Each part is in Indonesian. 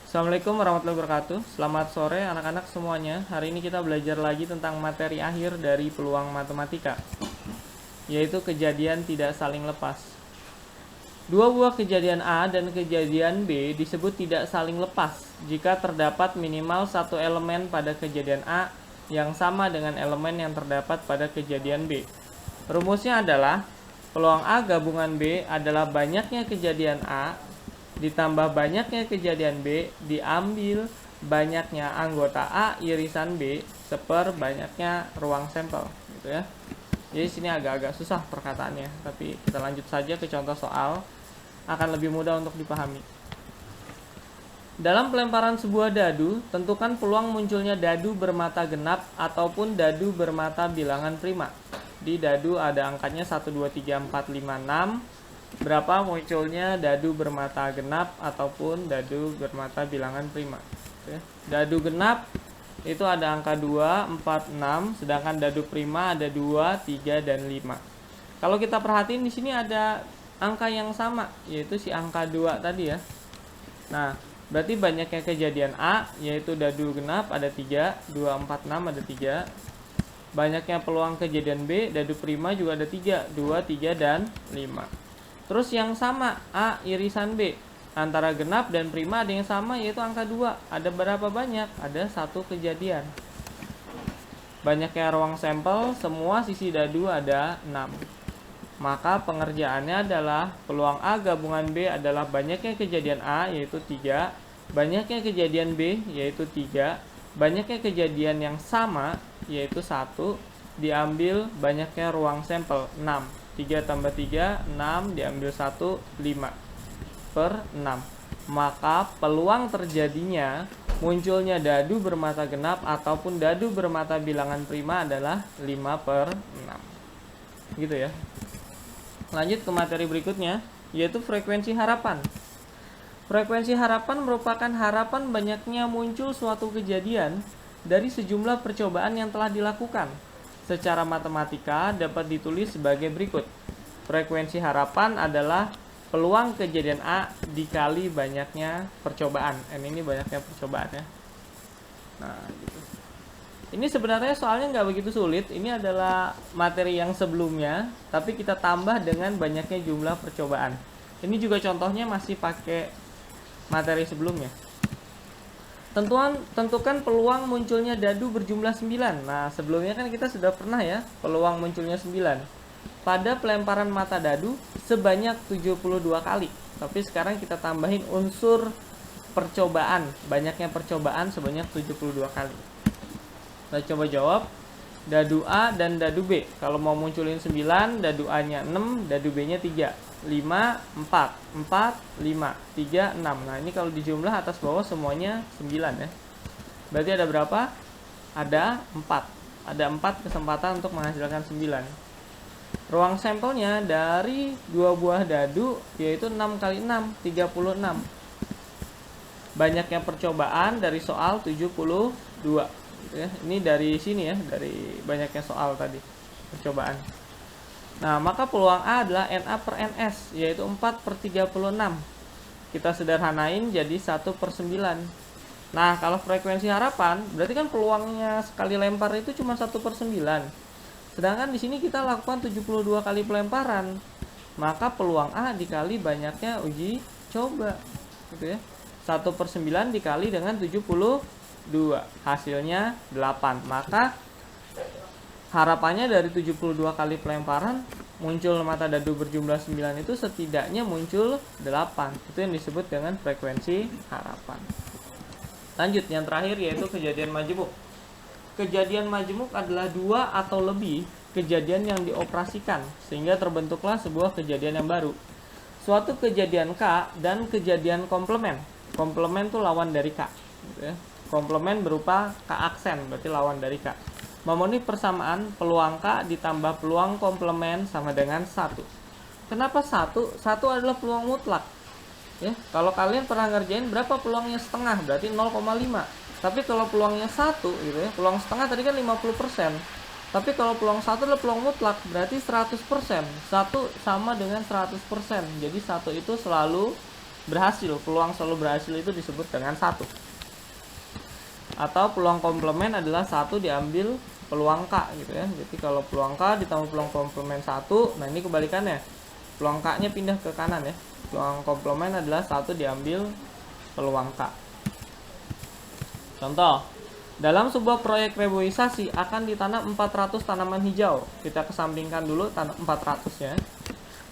Assalamualaikum warahmatullahi wabarakatuh. Selamat sore anak-anak semuanya. Hari ini kita belajar lagi tentang materi akhir dari peluang matematika, yaitu kejadian tidak saling lepas. Dua buah kejadian A dan kejadian B disebut tidak saling lepas jika terdapat minimal satu elemen pada kejadian A yang sama dengan elemen yang terdapat pada kejadian B. Rumusnya adalah peluang A gabungan B adalah banyaknya kejadian A ditambah banyaknya kejadian B diambil banyaknya anggota A irisan B seper banyaknya ruang sampel, gitu ya. Jadi sini agak-agak susah perkataannya, tapi kita lanjut saja ke contoh soal, akan lebih mudah untuk dipahami. Dalam pelemparan sebuah dadu, tentukan peluang munculnya dadu bermata genap ataupun dadu bermata bilangan prima. Di dadu ada angkanya 1, 2, 3, 4, 5, 6. Berapa munculnya dadu bermata genap ataupun dadu bermata bilangan prima. Dadu genap itu ada angka 2, 4, 6, sedangkan dadu prima ada 2, 3, dan 5. Kalau kita perhatiin di sini ada angka yang sama, yaitu si angka 2 tadi ya. Nah, berarti banyaknya kejadian A, yaitu dadu genap ada 3, 2, 4, 6 ada 3. Banyaknya peluang kejadian B, dadu prima juga ada 3, 2, 3, dan 5. Terus yang sama A irisan B, antara genap dan prima ada yang sama, yaitu angka 2. Ada berapa banyak? Ada 1 kejadian. Banyaknya ruang sampel, semua sisi dadu ada 6. Maka pengerjaannya adalah peluang A gabungan B adalah banyaknya kejadian A, yaitu 3, banyaknya kejadian B, yaitu 3, banyaknya kejadian yang sama, yaitu 1, diambil banyaknya ruang sampel, 6. 3 tambah 3, 6, diambil 1, 5 per 6. Maka peluang terjadinya munculnya dadu bermata genap ataupun dadu bermata bilangan prima adalah 5 per 6. Gitu ya. Lanjut ke materi berikutnya, yaitu frekuensi harapan. Frekuensi harapan merupakan harapan banyaknya muncul suatu kejadian dari sejumlah percobaan yang telah dilakukan. Secara matematika dapat ditulis sebagai berikut. Frekuensi harapan adalah peluang kejadian A dikali banyaknya percobaan. Ini banyaknya percobaan ya. Nah, gitu. Ini sebenarnya soalnya nggak begitu sulit. Ini adalah materi yang sebelumnya, tapi kita tambah dengan banyaknya jumlah percobaan. Ini juga contohnya masih pakai materi sebelumnya. Tentukan peluang munculnya dadu berjumlah 9. Nah, sebelumnya kan kita sudah pernah ya, peluang munculnya 9. Pada pelemparan mata dadu sebanyak 72 kali. Tapi sekarang kita tambahin unsur percobaan, banyaknya percobaan sebanyak 72 kali. Kita coba jawab. Dadu A dan dadu B. Kalau mau munculin 9, dadu A-nya 6, dadu B-nya 3. 5, 4, 4, 5, 3, 6. Nah, ini kalau dijumlah atas bawah semuanya 9 ya. Berarti ada berapa? Ada 4. Ada 4 kesempatan untuk menghasilkan 9. Ruang sampelnya dari dua buah dadu yaitu 6 kali 6, 36. Banyaknya percobaan dari soal 72. Gitu ya. Ini dari sini ya, dari banyaknya soal tadi, percobaan. Nah, maka peluang A adalah NA per NS, yaitu 4 per 36. Kita sederhanain jadi 1 per 9. Nah, kalau frekuensi harapan, berarti kan peluangnya sekali lempar itu cuma 1 per 9. Sedangkan di sini kita lakukan 72 kali pelemparan. Maka peluang A dikali banyaknya uji coba. Gitu ya. 1 per 9 dikali dengan 72. Hasilnya 8. Maka harapannya dari 72 kali pelemparan muncul mata dadu berjumlah 9 itu setidaknya muncul 8. Itu yang disebut dengan frekuensi harapan. Lanjut, yang terakhir yaitu kejadian majemuk. Kejadian majemuk adalah 2 atau lebih kejadian yang dioperasikan sehingga terbentuklah sebuah kejadian yang baru. Suatu kejadian K dan kejadian komplement. Komplement itu lawan dari K. Gitu ya. Komplement berupa K aksen, berarti lawan dari K. Memenuhi persamaan peluang K ditambah peluang komplement sama dengan 1. Kenapa 1? 1 adalah peluang mutlak. Ya, kalau kalian pernah ngerjain berapa peluangnya setengah, berarti 0,5. Tapi kalau peluangnya 1 gitu ya, peluang setengah tadi kan 50%. Tapi kalau peluang 1 adalah peluang mutlak, berarti 100%. 1 sama dengan 100%. Jadi 1 itu selalu berhasil, peluang selalu berhasil itu disebut dengan 1. Atau peluang komplement adalah 1 diambil peluang K gitu ya. Jadi kalau peluang K ditambah peluang komplement 1, nah ini kebalikannya. Peluang K-nya pindah ke kanan ya. Peluang komplement adalah 1 diambil peluang K. Contoh, dalam sebuah proyek reboisasi akan ditanam 400 tanaman hijau. Kita kesampingkan dulu 400 ya.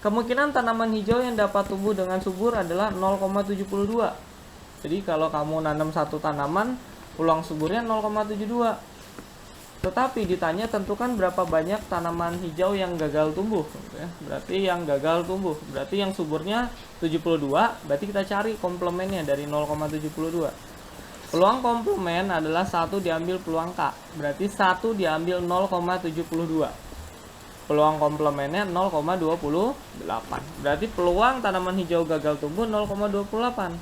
Kemungkinan tanaman hijau yang dapat tumbuh dengan subur adalah 0,72. Jadi kalau kamu nanam satu tanaman, peluang suburnya 0,72. Tetapi ditanya tentukan berapa banyak tanaman hijau yang gagal tumbuh gitu ya. Berarti yang gagal tumbuh, berarti yang suburnya 72, berarti kita cari komplemennya dari 0,72. Peluang komplement adalah 1 diambil peluang K, berarti 1 diambil 0,72. Peluang komplemennya 0,28. Berarti peluang tanaman hijau gagal tumbuh 0,28.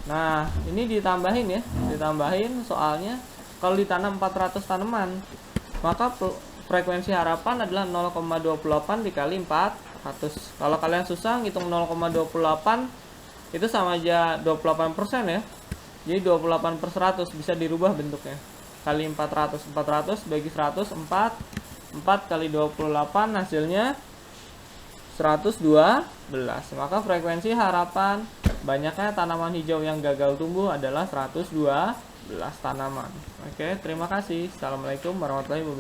Nah, ini ditambahin ya, ditambahin soalnya kalau ditanam 400 tanaman, maka frekuensi harapan adalah 0,28 dikali 400. Kalau kalian susah ngitung 0,28 itu sama aja 28% ya. Jadi 28/100 bisa dirubah bentuknya. Kali 400, 400 bagi 100, 4 kali 28 hasilnya 112. Maka frekuensi harapan banyaknya tanaman hijau yang gagal tumbuh adalah 112 tanaman. Oke, terima kasih. Assalamualaikum warahmatullahi wabarakatuh.